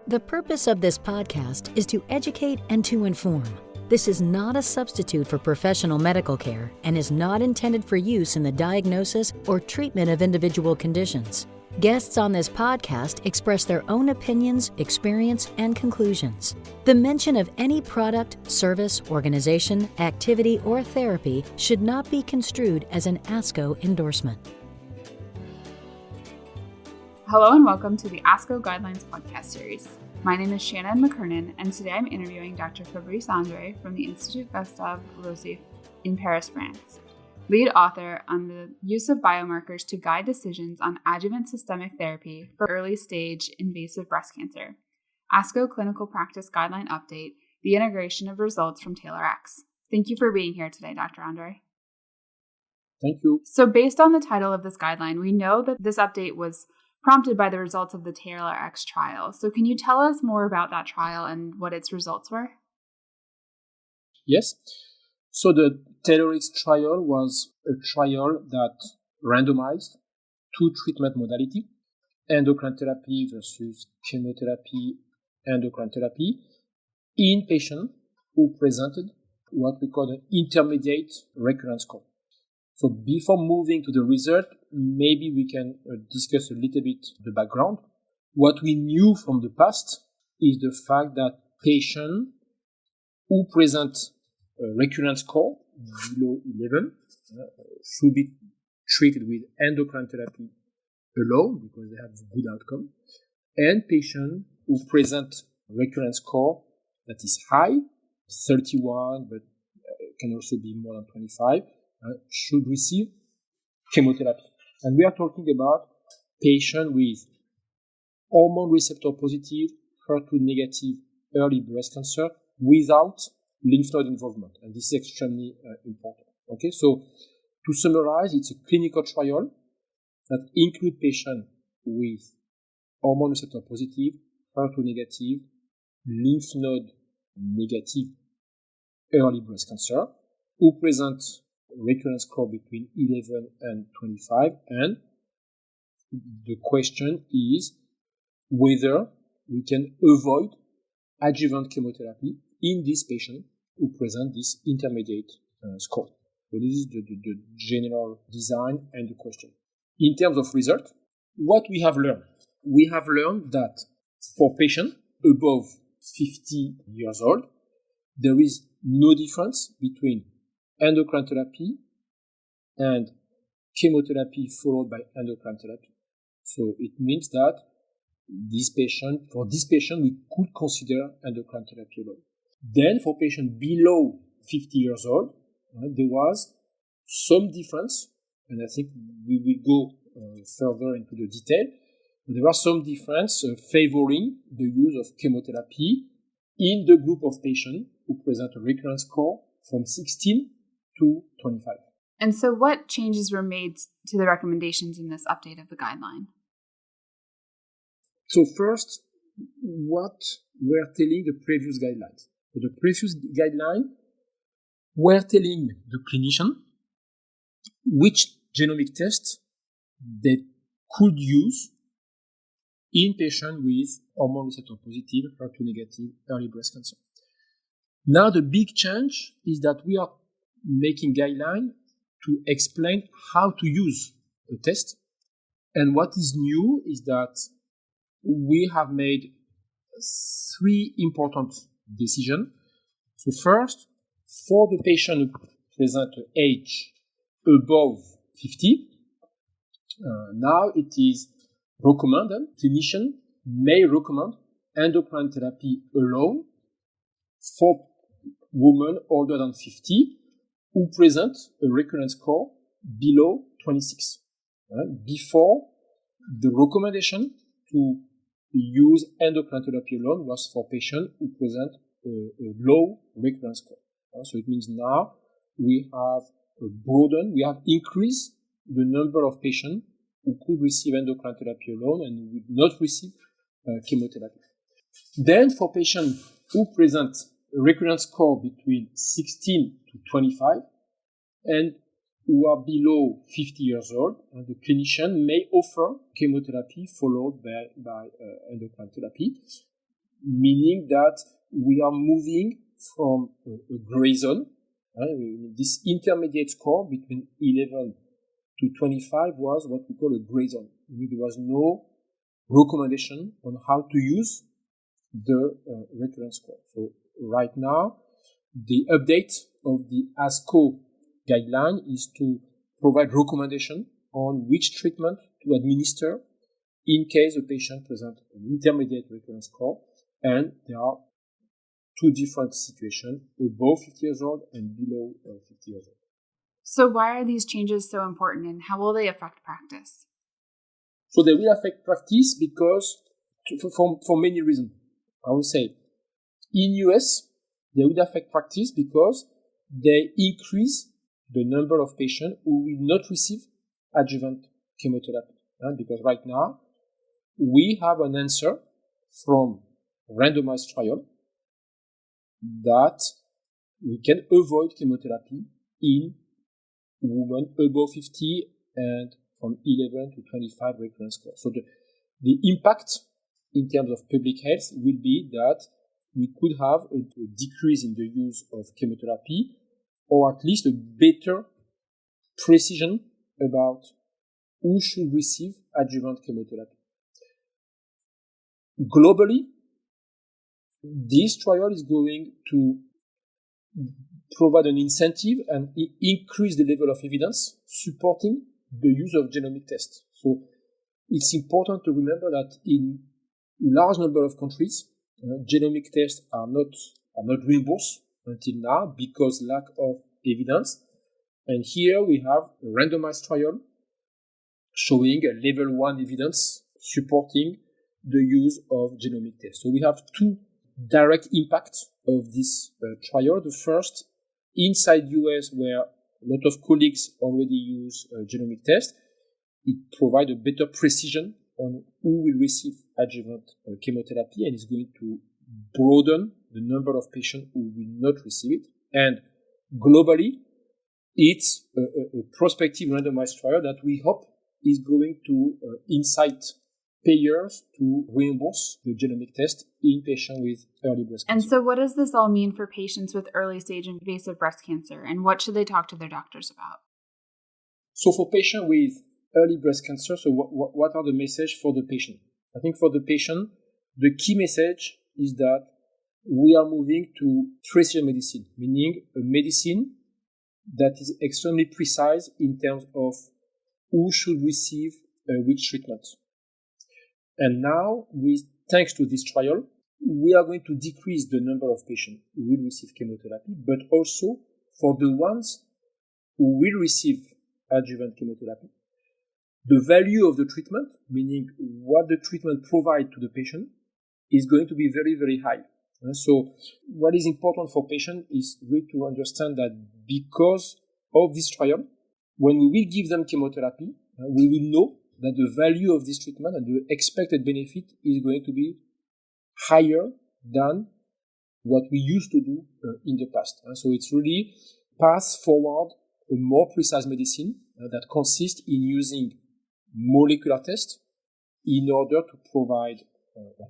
The purpose of this podcast is to educate and to inform. This is not a substitute for professional medical care and is not intended for use in the diagnosis or treatment of individual conditions. Guests on this podcast express their own opinions, experience, and conclusions. The mention of any product, service, organization, activity, or therapy should not be construed as an ASCO endorsement. Hello and welcome to the ASCO Guidelines Podcast Series. My name is Shannon McKernin, and today I'm interviewing Dr. Fabrice Andre from the Institute Gustave Roussy in Paris, France, lead author on the use of biomarkers to guide decisions on adjuvant systemic therapy for early-stage invasive breast cancer, ASCO Clinical Practice Guideline Update, the integration of results from TAILORx. Thank you for being here today, Dr. Andre. Thank you. So based on the title of this guideline, we know that this update was prompted by the results of the TAILORx trial. So can you tell us more about that trial and what its results were? Yes. So the TAILORx trial was a trial that randomized two treatment modalities, endocrine therapy versus chemotherapy, endocrine therapy, in patients who presented what we call an intermediate recurrence score. So before moving to the result, maybe we can discuss a little bit the background. What we knew from the past is the fact that patients who present a recurrence score below 11 should be treated with endocrine therapy alone because they have a good outcome. And patients who present recurrence score that is high, 31, but can also be more than 25, should receive chemotherapy. And we are talking about patients with hormone-receptor positive, HER2 negative early breast cancer without lymph node involvement. And this is extremely important. Okay, so to summarize, it's a clinical trial that includes patients with hormone-receptor positive, HER2 negative, lymph node negative early breast cancer who present recurrence score between 11 and 25, and the question is whether we can avoid adjuvant chemotherapy in these patients who present this intermediate score. So this is the general design and the question. In terms of result, what we have learned? We have learned that for patients above 50 years old, there is no difference between endocrine therapy and chemotherapy followed by endocrine therapy. So it means that for this patient, we could consider endocrine therapy alone. Then for patients below 50 years old, there was some difference, and I think we will go further into the detail. There was some difference favoring the use of chemotherapy in the group of patients who present a recurrence score from 16 to 25. And so what changes were made to the recommendations in this update of the guideline? So first, what were telling the previous guidelines? So the previous guideline were telling the clinician which genomic test they could use in patients with hormone receptor positive, HER2 negative early breast cancer. Now the big change is that we are making guidelines to explain how to use the test. And what is new is that we have made three important decisions. So first, for the patient who present age above 50, now it is recommended, clinician may recommend endocrine therapy alone for women older than 50 who present a recurrence score below 26. Before, the recommendation to use endocrine therapy alone was for patients who present a low recurrence score. So it means now we have broadened, we have increased the number of patients who could receive endocrine therapy alone and would not receive chemotherapy. Then for patients who present a recurrence score between 16 to 25 and who are below 50 years old, the clinician may offer chemotherapy followed by endocrine therapy. meaning that we are moving from a gray zone. This intermediate score between 11 to 25 was what we call a gray zone. There was no recommendation on how to use the recurrence score. So right now, the update of the ASCO guideline is to provide recommendation on which treatment to administer in case a patient presents an intermediate recurrence score, and there are two different situations, above 50 years old and below 50 years old. So why are these changes so important, and how will they affect practice? So they will affect practice because for many reasons. I would say in US, they will affect practice because they increase the number of patients who will not receive adjuvant chemotherapy. Because right now, we have an answer from randomized trial that we can avoid chemotherapy in women above 50 and from 11 to 25 recurrence score. So the impact in terms of public health will be that we could have a decrease in the use of chemotherapy, or at least a better precision about who should receive adjuvant chemotherapy. Globally, this trial is going to provide an incentive and increase the level of evidence supporting the use of genomic tests. So it's important to remember that in large number of countries, genomic tests are not reimbursed until now because lack of evidence. And here we have a randomized trial showing a level 1 evidence supporting the use of genomic tests. So we have two direct impacts of this trial. The first, inside US, where a lot of colleagues already use genomic tests, it provides a better precision on who will receive adjuvant chemotherapy, and is going to broaden the number of patients who will not receive it. And globally, it's a prospective randomized trial that we hope is going to incite payers to reimburse the genomic test in patients with early breast cancer. And so what does this all mean for patients with early-stage invasive breast cancer, and what should they talk to their doctors about? So for patients with early breast cancer, so what are the messages for the patient? I think for the patient, the key message is that we are moving to precision medicine, meaning a medicine that is extremely precise in terms of who should receive which treatment. And now, thanks to this trial, we are going to decrease the number of patients who will receive chemotherapy, but also for the ones who will receive adjuvant chemotherapy, the value of the treatment, meaning what the treatment provides to the patient, is going to be very, very high. So what is important for patients is really to understand that because of this trial, when we will give them chemotherapy, we will know that the value of this treatment and the expected benefit is going to be higher than what we used to do in the past. So it's really path forward a more precise medicine that consists in using molecular tests in order to provide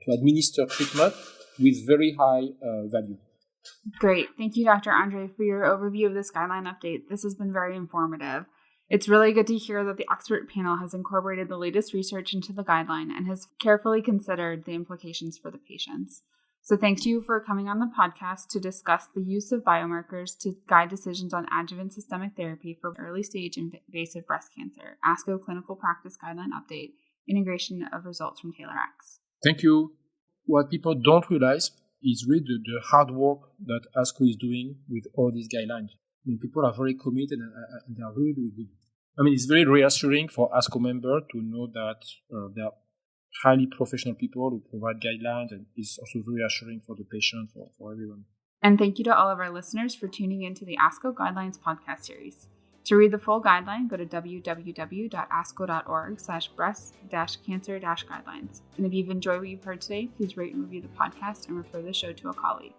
to administer treatment with very high value. Great. Thank you, Dr. Andre, for your overview of this guideline update. This has been very informative. It's really good to hear that the expert panel has incorporated the latest research into the guideline and has carefully considered the implications for the patients. So thank you for coming on the podcast to discuss the use of biomarkers to guide decisions on adjuvant systemic therapy for early-stage invasive breast cancer, ASCO Clinical Practice Guideline Update, integration of results from TAILORx. Thank you. What people don't realize is really the hard work that ASCO is doing with all these guidelines. People are very committed and they are really, really good. It's very reassuring for ASCO members to know that they are highly professional people who provide guidelines, and it's also very reassuring for the patient, for everyone. And thank you to all of our listeners for tuning into the ASCO Guidelines Podcast Series. To read the full guideline, go to www.asco.org/breast-cancer-guidelines. And if you've enjoyed what you've heard today, please rate and review the podcast and refer the show to a colleague.